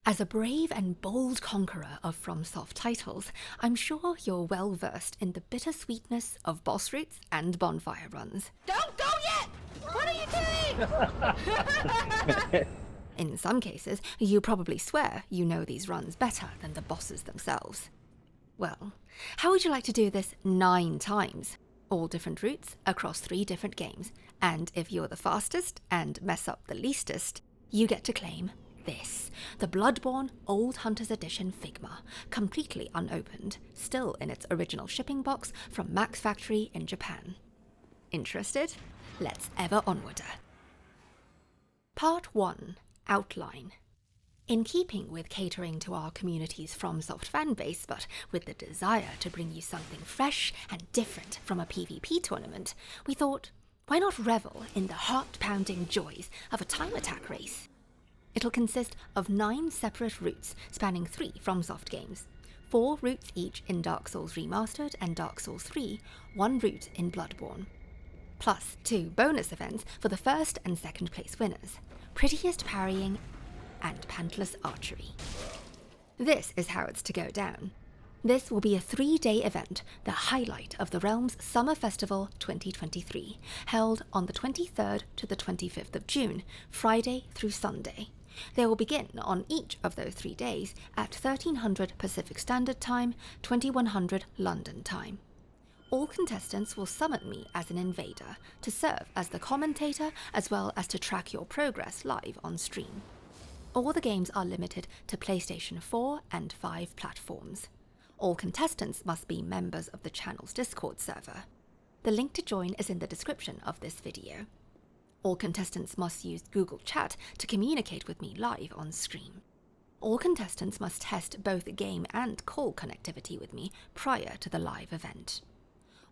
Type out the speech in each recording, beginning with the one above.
As a brave and bold conqueror of FromSoft titles, I'm sure you're well versed in the bittersweetness of boss routes and bonfire runs. Don't go yet! What are you doing? In some cases, you probably swear you know these runs better than the bosses themselves. Well, how would you like to do this 9 times? All different routes across 3 different games, and if you're the fastest and mess up the leastest, you get to claim this, the Bloodborne Old Hunters Edition Figma, completely unopened, still in its original shipping box from Max Factory in Japan. Interested? Let's ever onwarder. Part 1. Outline. In keeping with catering to our community's FromSoft fanbase, but with the desire to bring you something fresh and different from a PvP tournament, we thought, why not revel in the heart-pounding joys of a time attack race? It'll consist of 9 separate routes spanning 3 FromSoft games, 4 routes each in Dark Souls Remastered and Dark Souls 3, 1 route in Bloodborne. Plus 2 bonus events for the first and second place winners, Prettiest Parrying and Pantless Archery. This is how it's to go down. This will be a 3-day event, the highlight of the Realm's Summer Festival 2023, held on the 23rd to the 25th of June, Friday through Sunday. They will begin on each of those 3 days at 1300 Pacific Standard Time, 2100 London time. All contestants will summon me as an invader to serve as the commentator as well as to track your progress live on stream. All the games are limited to PlayStation 4 and 5 platforms. All contestants must be members of the channel's Discord server. The link to join is in the description of this video. All contestants must use Google Chat to communicate with me live on stream. All contestants must test both game and call connectivity with me prior to the live event.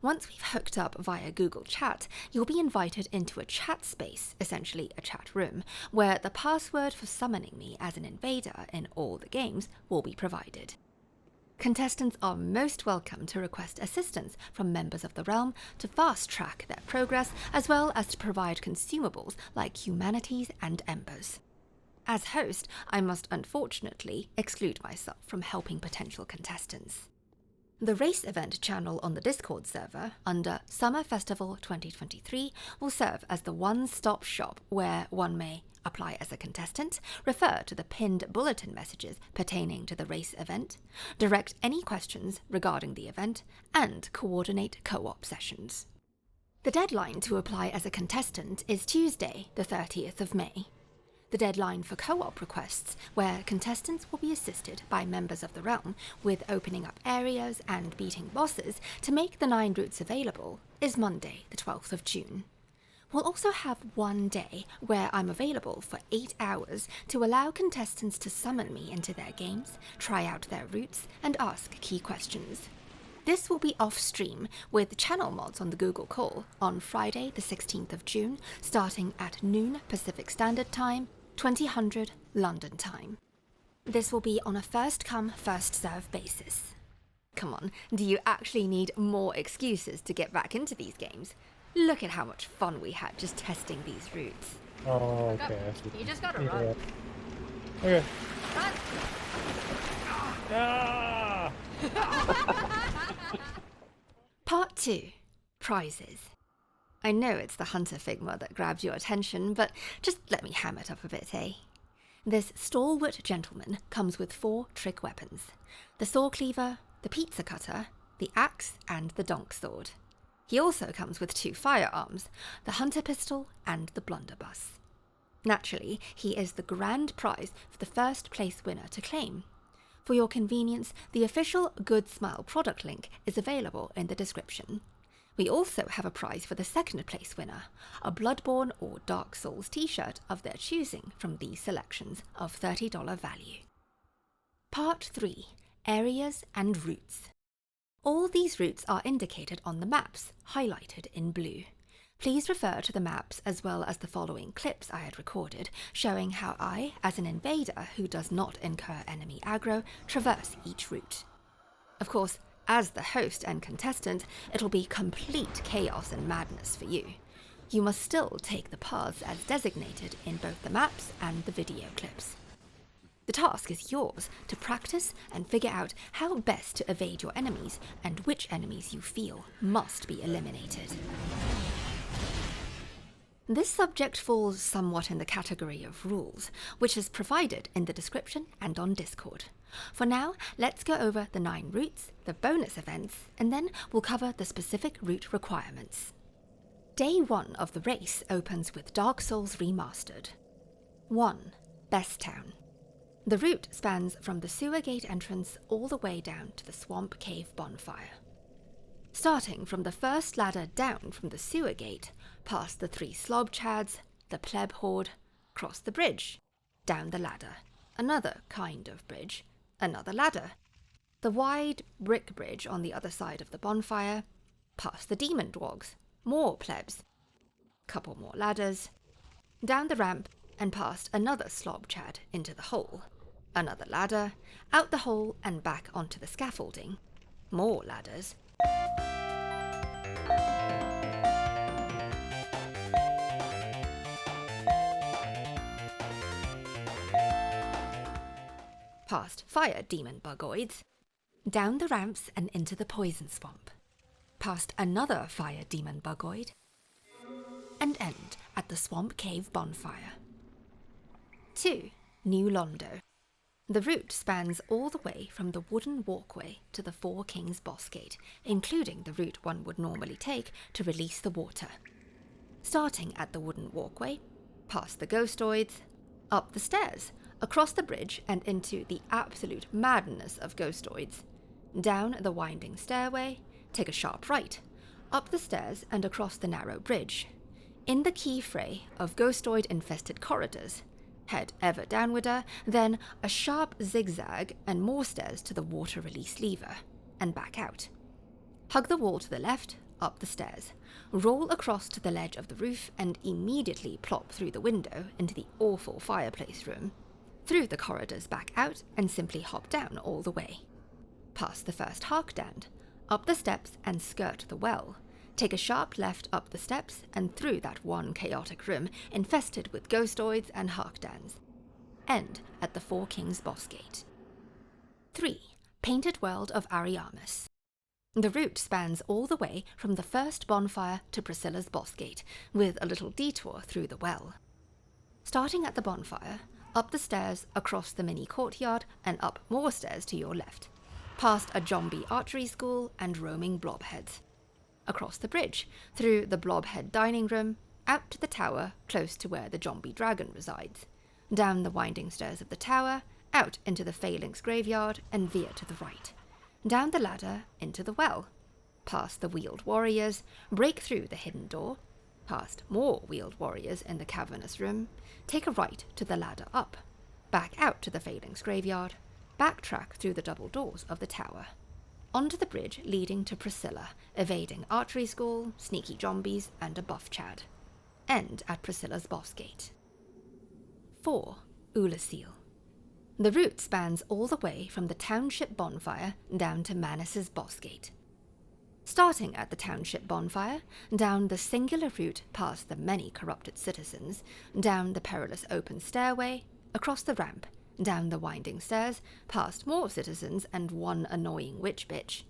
Once we've hooked up via Google Chat, you'll be invited into a chat space, essentially a chat room, where the password for summoning me as an invader in all the games will be provided. Contestants are most welcome to request assistance from members of the realm to fast-track their progress, as well as to provide consumables like humanities and embers. As host, I must unfortunately exclude myself from helping potential contestants. The race event channel on the Discord server, under Summer Festival 2023, will serve as the one-stop shop where one may apply as a contestant, refer to the pinned bulletin messages pertaining to the race event, direct any questions regarding the event, and coordinate co-op sessions. The deadline to apply as a contestant is Tuesday, the 30th of May. The deadline for co-op requests, where contestants will be assisted by members of the realm with opening up areas and beating bosses to make the 9 routes available, is Monday, the 12th of June. We'll also have 1 day where I'm available for 8 hours to allow contestants to summon me into their games, try out their routes, and ask key questions. This will be off-stream with channel mods on the Google Call on Friday the 16th of June, starting at noon Pacific Standard Time, 2000 London time. This will be on a first-come, first-served basis. Come on, do you actually need more excuses to get back into these games? Look at how much fun we had just testing these routes. Oh, okay. You just gotta run. Okay. Run! Ah! Part 2. Prizes. I know it's the Hunter Figma that grabbed your attention, but just let me ham it up a bit, eh? This stalwart gentleman comes with 4 trick weapons: the saw cleaver, the pizza cutter, the axe, and the donk sword. He also comes with 2 firearms, the hunter pistol and the blunderbuss. Naturally, he is the grand prize for the first place winner to claim. For your convenience, the official Good Smile product link is available in the description. We also have a prize for the second place winner, a Bloodborne or Dark Souls t-shirt of their choosing from these selections of $30 value. Part 3. Areas and routes. All these routes are indicated on the maps, highlighted in blue. Please refer to the maps as well as the following clips I had recorded, showing how I, as an invader who does not incur enemy aggro, traverse each route. Of course, as the host and contestant, it'll be complete chaos and madness for you. You must still take the paths as designated in both the maps and the video clips. The task is yours to practice and figure out how best to evade your enemies and which enemies you feel must be eliminated. This subject falls somewhat in the category of rules, which is provided in the description and on Discord. For now, let's go over the 9 routes, the bonus events, and then we'll cover the specific route requirements. Day 1 of the race opens with Dark Souls Remastered. 1. Best Town. The route spans from the sewer gate entrance all the way down to the swamp cave bonfire. Starting from the first ladder down from the sewer gate, past the 3 slob chads, the pleb horde, cross the bridge, down the ladder, another kind of bridge, another ladder, the wide brick bridge on the other side of the bonfire, past the demon dwarves, more plebs, couple more ladders, down the ramp and past another slob chad into the hole, another ladder, out the hole and back onto the scaffolding, more ladders, past fire demon bugoids, down the ramps and into the poison swamp, past another fire demon bugoid, and end at the swamp cave bonfire. 2. New Londo. The route spans all the way from the wooden walkway to the Four Kings boss gate, including the route one would normally take to release the water. Starting at the wooden walkway, past the ghostoids, up the stairs, across the bridge and into the absolute madness of ghostoids, down the winding stairway, take a sharp right, up the stairs and across the narrow bridge, in the key fray of ghostoid-infested corridors, head ever downwarder, then a sharp zigzag and more stairs to the water release lever, and back out. Hug the wall to the left, up the stairs, roll across to the ledge of the roof and immediately plop through the window into the awful fireplace room, through the corridors back out and simply hop down all the way. Past the first Harkdand, up the steps and skirt the well, take a sharp left up the steps and through that one chaotic room infested with ghostoids and Harkdands. End at the Four Kings boss gate. 3. Painted World of Ariamis. The route spans all the way from the first bonfire to Priscilla's boss gate, with a little detour through the well. Starting at the bonfire, up the stairs, across the mini courtyard, and up more stairs to your left, past a zombie archery school and roaming blobheads. Across the bridge, through the blobhead dining room, out to the tower close to where the zombie dragon resides, down the winding stairs of the tower, out into the Phalanx graveyard and veer to the right, down the ladder into the well, past the wheeled warriors, break through the hidden door, past more wheeled warriors in the cavernous room, take a right to the ladder up, back out to the Phalanx graveyard, backtrack through the double doors of the tower, onto the bridge leading to Priscilla, evading archery school, sneaky zombies, and a buff chad. End at Priscilla's boss gate. 4. Oolacile. The route spans all the way from the township bonfire down to Manus's boss gate. Starting at the township bonfire, down the singular route past the many corrupted citizens, down the perilous open stairway, across the ramp, down the winding stairs, past more citizens and one annoying witch bitch,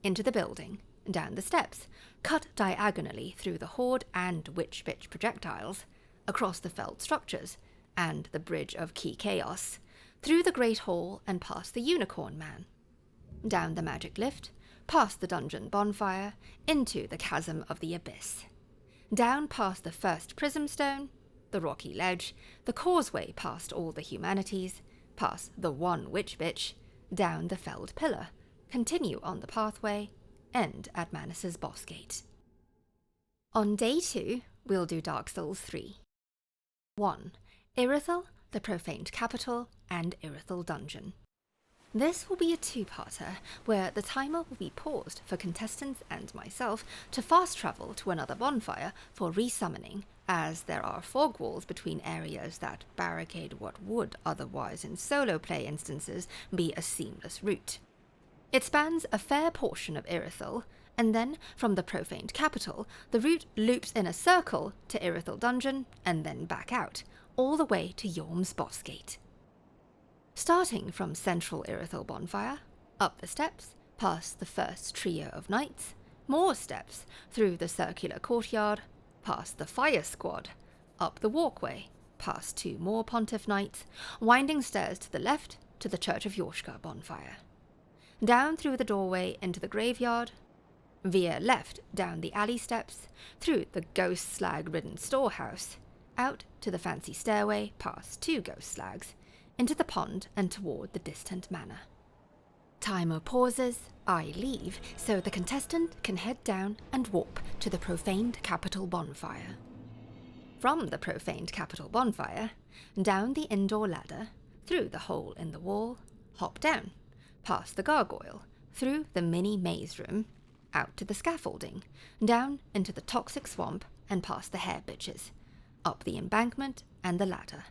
into the building, down the steps, cut diagonally through the horde and witch bitch projectiles, across the felled structures, and the bridge of key chaos, through the great hall and past the unicorn man, down the magic lift, past the dungeon bonfire, into the chasm of the abyss, down past the first prism stone, the rocky ledge, the causeway past all the humanities, past the one witch bitch, down the felled pillar, continue on the pathway, end at Manus's boss gate. On day 2, we'll do Dark Souls 3. 1. Irithyll, the Profaned Capital, and Irithyll Dungeon. This will be a 2-parter, where the timer will be paused for contestants and myself to fast travel to another bonfire for resummoning, as there are fog walls between areas that barricade what would otherwise in solo play instances be a seamless route. It spans a fair portion of Irithyll, and then from the Profaned Capital, the route loops in a circle to Irithyll Dungeon and then back out, all the way to Yorm's boss gate. Starting from central Irithyll bonfire, up the steps, past the first trio of knights, more steps, through the circular courtyard, past the fire squad, up the walkway, past 2 more pontiff knights, winding stairs to the left to the Church of Yorshka bonfire. Down through the doorway into the graveyard, veer left down the alley steps, through the ghost slag-ridden storehouse, out to the fancy stairway past 2 ghost slags, into the pond and toward the distant manor. Timer pauses, I leave, so the contestant can head down and warp to the Profaned Capital bonfire. From the Profaned Capital bonfire, down the indoor ladder, through the hole in the wall, hop down, past the gargoyle, through the mini maze room, out to the scaffolding, down into the toxic swamp and past the hair bitches, up the embankment and the ladder,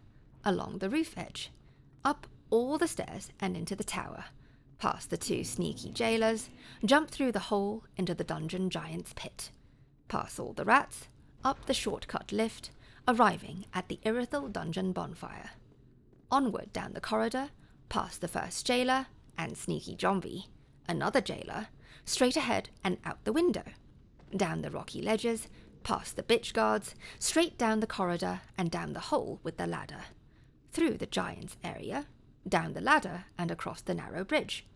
along the roof edge, up all the stairs and into the tower, past the 2 sneaky jailers, jump through the hole into the dungeon giant's pit, past all the rats, up the shortcut lift, arriving at the Irithyll dungeon bonfire. Onward down the corridor, past the first jailer and sneaky zombie, another jailer, straight ahead and out the window, down the rocky ledges, past the bitch guards, straight down the corridor and down the hole with the ladder, through the giant's area, down the ladder and across the narrow bridge,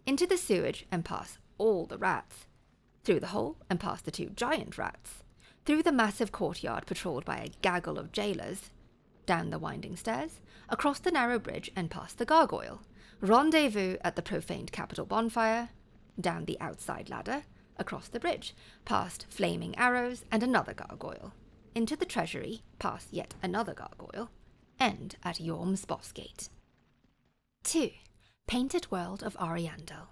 into the sewage and past all the rats, through the hole and past the 2 giant rats, through the massive courtyard patrolled by a gaggle of jailers, down the winding stairs, across the narrow bridge and past the gargoyle, rendezvous at the Profaned Capital bonfire, down the outside ladder, across the bridge, past flaming arrows and another gargoyle, into the treasury, past yet another gargoyle, end at Yorm's boss gate. 2. Painted World of Ariandel.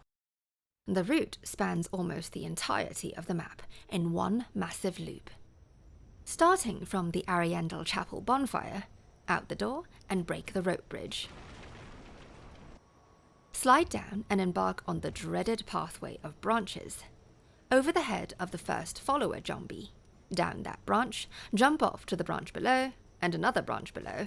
The route spans almost the entirety of the map in one massive loop. Starting from the Ariandel Chapel bonfire, out the door and break the rope bridge. Slide down and embark on the dreaded pathway of branches. Over the head of the first follower zombie, down that branch, jump off to the branch below and another branch below,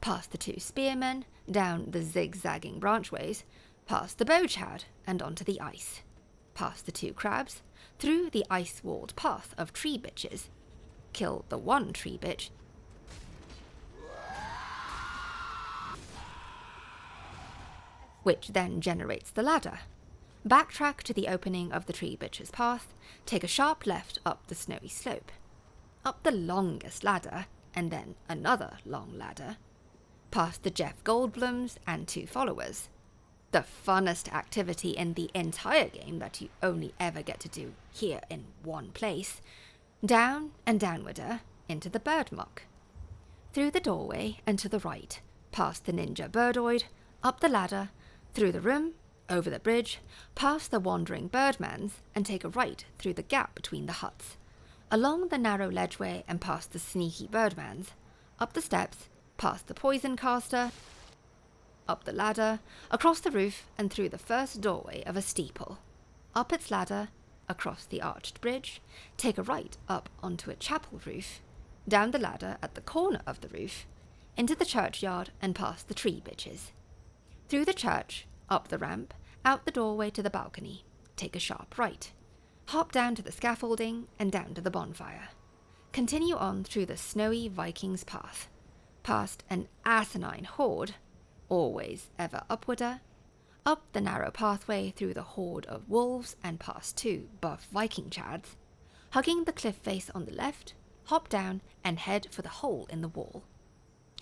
past the 2 spearmen, down the zigzagging branchways, past the bowchad and onto the ice, past the 2 crabs, through the ice-walled path of tree bitches, kill the 1 tree bitch, which then generates the ladder. Backtrack to the opening of the tree bitch's path, take a sharp left up the snowy slope, up the longest ladder, and then another long ladder, past the Jeff Goldblums and 2 followers, the funnest activity in the entire game that you only ever get to do here in one place, down and downwarder into the bird muck, through the doorway and to the right, past the ninja birdoid, up the ladder, through the room, over the bridge, past the wandering birdmans, and take a right through the gap between the huts, along the narrow ledgeway and past the sneaky birdmans, up the steps, past the poison caster, up the ladder, across the roof and through the first doorway of a steeple, up its ladder, across the arched bridge, take a right up onto a chapel roof, down the ladder at the corner of the roof, into the churchyard and past the tree bitches. Through the church, up the ramp, out the doorway to the balcony, take a sharp right, hop down to the scaffolding and down to the bonfire. Continue on through the snowy Viking's path, past an asinine horde, always ever upwarder, up the narrow pathway through the horde of wolves and past 2 buff Viking chads, hugging the cliff face on the left, hop down and head for the hole in the wall.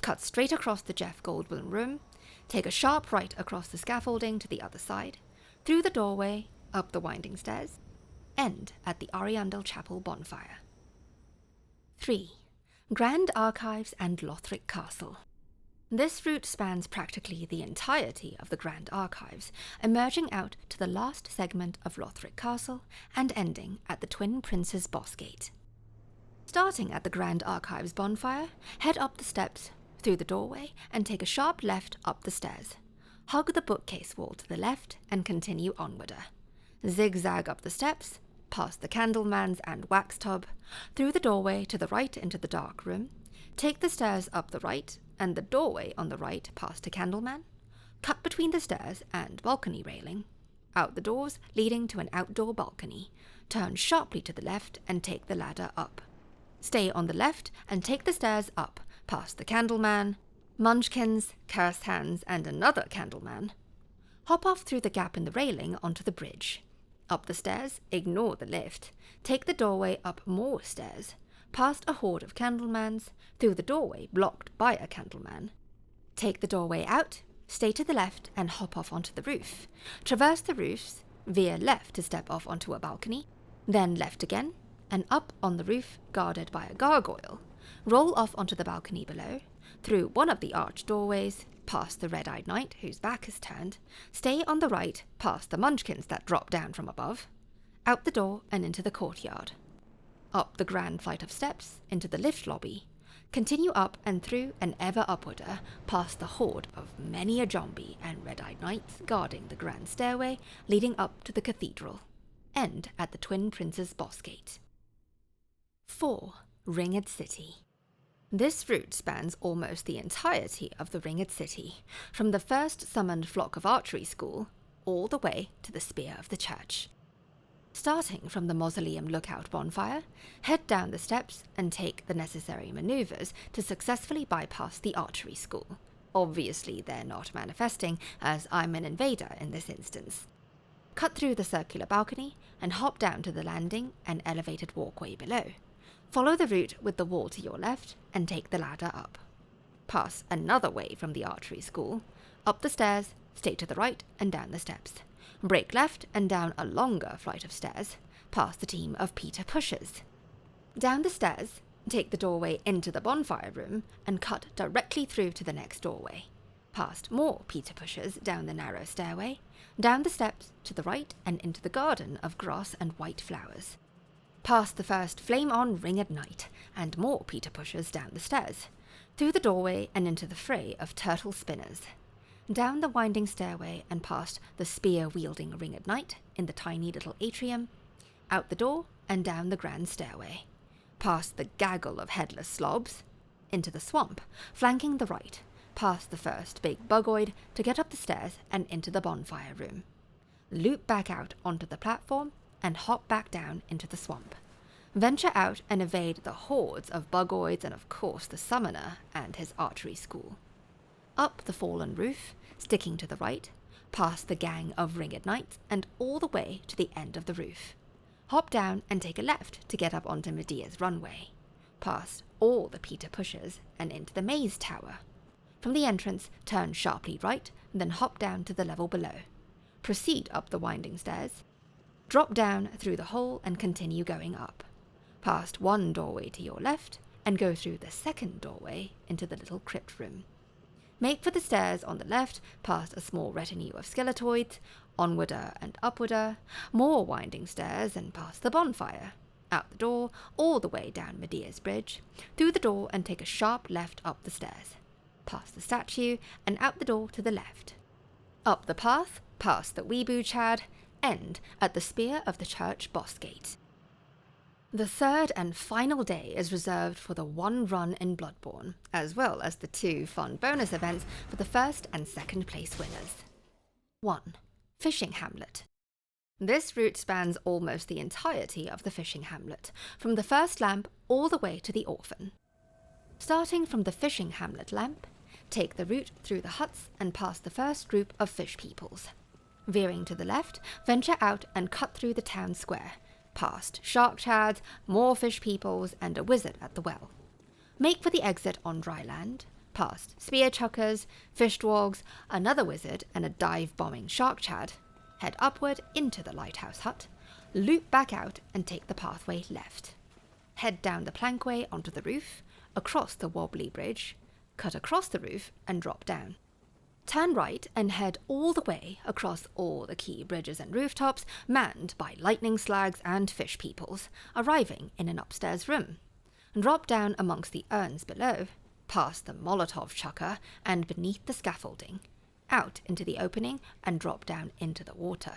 Cut straight across the Jeff Goldblum room, take a sharp right across the scaffolding to the other side, through the doorway, up the winding stairs, end at the Ariandel Chapel bonfire. 3. Grand Archives and Lothric Castle. This route spans practically the entirety of the Grand Archives, emerging out to the last segment of Lothric Castle and ending at the Twin Princes boss gate. Starting at the Grand Archives bonfire, head up the steps, through the doorway, and take a sharp left up the stairs. Hug the bookcase wall to the left and continue onwarder. Zigzag up the steps, past the Candleman's and wax tub, through the doorway to the right into the dark room, take the stairs up the right and the doorway on the right past a Candleman, Cut between the stairs and balcony railing. Out the doors leading to an outdoor balcony. Turn sharply to the left and take the ladder up. Stay on the left and take the stairs up, past the Candleman, Munchkins, Cursed Hands, and another Candleman. Hop off through the gap in the railing onto the bridge. Up the stairs, ignore the lift. Take the doorway up more stairs, past a horde of Candlemans, through the doorway blocked by a Candleman. Take the doorway out, stay to the left and hop off onto the roof. Traverse the roofs, veer left to step off onto a balcony, then left again, and up on the roof guarded by a gargoyle. Roll off onto the balcony below, through one of the arched doorways, past the red-eyed knight whose back is turned, stay on the right past the munchkins that drop down from above, out the door and into the courtyard. Up the grand flight of steps into the lift lobby, continue up and through and ever upwarder past the horde of many a zombie and red-eyed knights guarding the grand stairway leading up to the cathedral. End at the Twin Princes boss gate. 4. Ringed City. This route spans almost the entirety of the Ringed City, from the first summoned flock of archery school, all the way to the Spear of the Church. Starting from the Mausoleum Lookout bonfire, head down the steps and take the necessary maneuvers to successfully bypass the archery school. Obviously they're not manifesting, as I'm an invader in this instance. Cut through the circular balcony and hop down to the landing and elevated walkway below. Follow the route with the wall to your left and take the ladder up. Pass another way from the archery school, up the stairs, stay to the right and down the steps. Break left and down a longer flight of stairs, past the team of Peter Pushers. Down the stairs, take the doorway into the bonfire room and cut directly through to the next doorway. Past more Peter Pushers down the narrow stairway, down the steps to the right and into the garden of grass and white flowers. Past the first flame-on ringed knight, and more Peter Pushers down the stairs, through the doorway and into the fray of turtle spinners. Down the winding stairway and past the spear-wielding ringed knight in the tiny little atrium, out the door and down the grand stairway. Past the gaggle of headless slobs, into the swamp, flanking the right, past the first big bugoid to get up the stairs and into the bonfire room. Loop back out onto the platform and hop back down into the swamp. Venture out and evade the hordes of bugoids and of course the summoner and his archery school. Up the fallen roof, sticking to the right, past the gang of ringed knights and all the way to the end of the roof. Hop down and take a left to get up onto Medea's runway. Past all the Peter Pushers and into the maze tower. From the entrance, turn sharply right, then hop down to the level below. Proceed up the winding stairs. Drop down through the hole and continue going up. Past one doorway to your left, and go through the second doorway into the little crypt room. Make for the stairs on the left, past a small retinue of skeletoids, onwarder and upwarder, more winding stairs and past the bonfire. Out the door, all the way down Medea's bridge, through the door and take a sharp left up the stairs. Past the statue and out the door to the left. Up the path, past the Weeboo Chad, end at the Spear of the Church boss gate. The third and final day is reserved for the one run in Bloodborne, as well as the 2 fun bonus events for the first and second place winners. 1. Fishing Hamlet. This route spans almost the entirety of the fishing hamlet, from the first lamp all the way to the orphan. Starting from the fishing hamlet lamp, take the route through the huts and past the first group of fish peoples. Veering to the left, venture out and cut through the town square, past shark chads, more fish peoples, and a wizard at the well. Make for the exit on dry land, past spear chuckers, fish dwarves, another wizard, and a dive-bombing shark chad. Head upward into the lighthouse hut, loop back out and take the pathway left. Head down the plankway onto the roof, across the wobbly bridge, cut across the roof and drop down. Turn right and head all the way across all the key bridges and rooftops manned by lightning slags and fish peoples, arriving in an upstairs room. Drop down amongst the urns below, past the Molotov chucker and beneath the scaffolding, out into the opening and drop down into the water,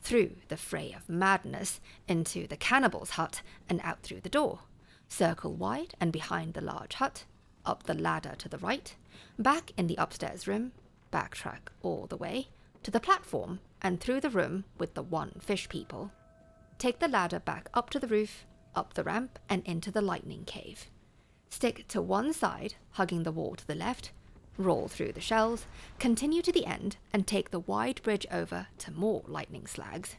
through the fray of madness, into the cannibal's hut and out through the door. Circle wide and behind the large hut, up the ladder to the right, back in the upstairs room, backtrack all the way to the platform and through the room with the one fish people. Take the ladder back up to the roof, up the ramp, and into the lightning cave. Stick to one side, hugging the wall to the left, roll through the shells, continue to the end, and take the wide bridge over to more lightning slags.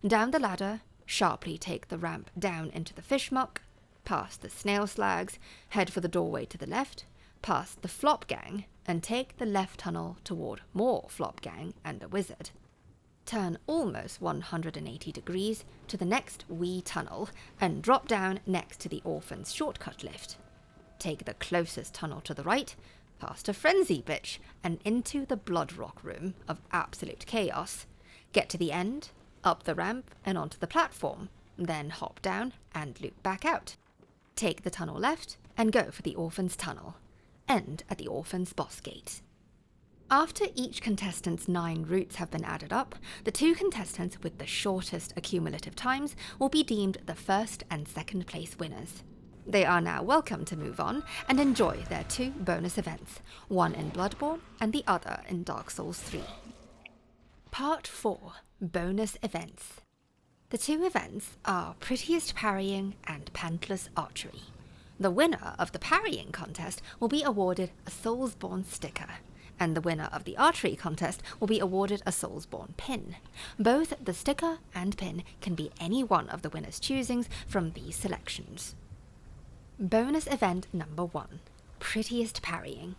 Down the ladder, sharply take the ramp down into the fish muck, past the snail slags, head for the doorway to the left, past the flop gang, and take the left tunnel toward more flop gang and a wizard. Turn almost 180 degrees to the next wee tunnel and drop down next to the orphan's shortcut lift. Take the closest tunnel to the right, past a frenzy bitch, and into the blood rock room of absolute chaos. Get to the end, up the ramp and onto the platform, then hop down and loop back out. Take the tunnel left and go for the orphan's tunnel. End at the orphan's boss gate. After each contestant's 9 routes have been added up, the 2 contestants with the shortest accumulative times will be deemed the first and second place winners. They are now welcome to move on and enjoy their 2 bonus events, one in Bloodborne and the other in Dark Souls 3. Part 4. Bonus Events. The 2 events are Prettiest Parrying and Pantless Archery. The winner of the Parrying contest will be awarded a Soulsborne sticker, and the winner of the Archery contest will be awarded a Soulsborne pin. Both the sticker and pin can be any one of the winner's choosings from these selections. Bonus event number 1, Prettiest Parrying.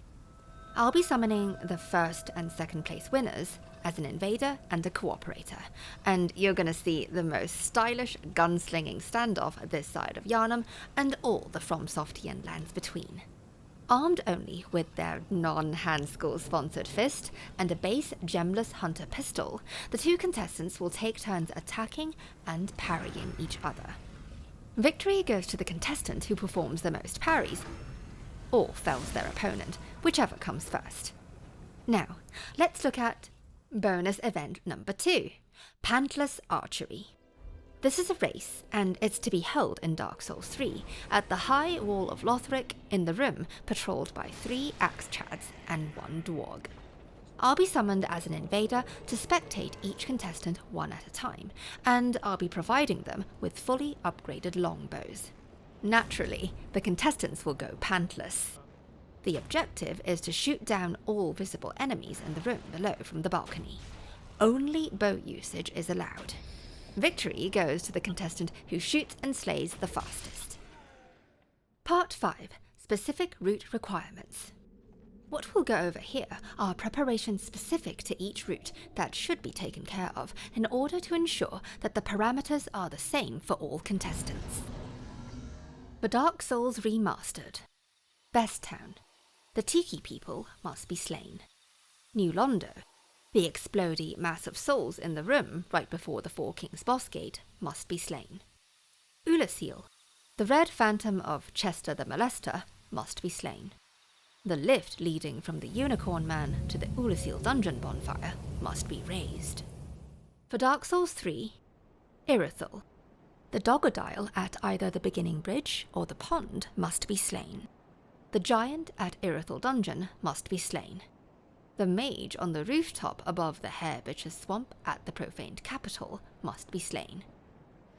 I'll be summoning the first and second place winners as an invader and a cooperator, and you're gonna see the most stylish gunslinging standoff this side of Yharnam and all the FromSoftian lands between. Armed only with their non-Handschool sponsored fist and a base gemless hunter pistol, the 2 contestants will take turns attacking and parrying each other. Victory goes to the contestant who performs the most parries, or fells their opponent, whichever comes first. Now, let's look at bonus event number 2, Pantless Archery. This is a race, and it's to be held in Dark Souls 3, at the high wall of Lothric, in the room patrolled by 3 axe chads and 1 dwarg. I'll be summoned as an invader to spectate each contestant one at a time, and I'll be providing them with fully upgraded longbows. Naturally, the contestants will go pantless. The objective is to shoot down all visible enemies in the room below from the balcony. Only bow usage is allowed. Victory goes to the contestant who shoots and slays the fastest. Part 5. Specific route requirements. What we'll go over here are preparations specific to each route that should be taken care of in order to ensure that the parameters are the same for all contestants. For Dark Souls Remastered. Best Town. The Tiki people must be slain. New Londo. The explodey mass of souls in the room right before the Four Kings boss gate must be slain. Oolacile. The red phantom of Chester the Molester must be slain. The lift leading from the Unicorn Man to the Oolacile dungeon bonfire must be raised. For Dark Souls 3, Irithyll. The Dogodile at either the beginning bridge or the pond must be slain. The giant at Irithyll dungeon must be slain. The mage on the rooftop above the Hairbitch's swamp at the Profaned capital must be slain.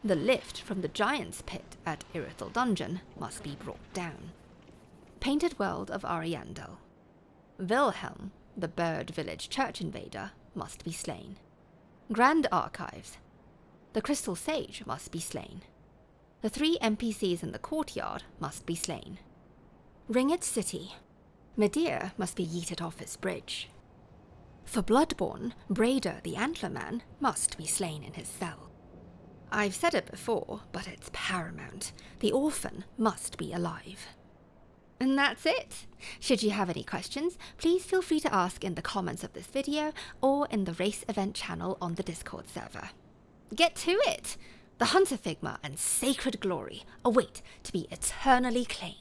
The lift from the giant's pit at Irithyll dungeon must be brought down. Painted World of Ariandel. Wilhelm, the bird village church invader, must be slain. Grand Archives. The Crystal Sage must be slain. The 3 NPCs in the courtyard must be slain. Ringed City. Medea must be yeeted off his bridge. For Bloodborne, Braider the Antlerman must be slain in his cell. I've said it before, but it's paramount. The orphan must be alive. And that's it! Should you have any questions, please feel free to ask in the comments of this video or in the race event channel on the Discord server. Get to it! The Hunter Figma and Sacred Glory await to be eternally claimed.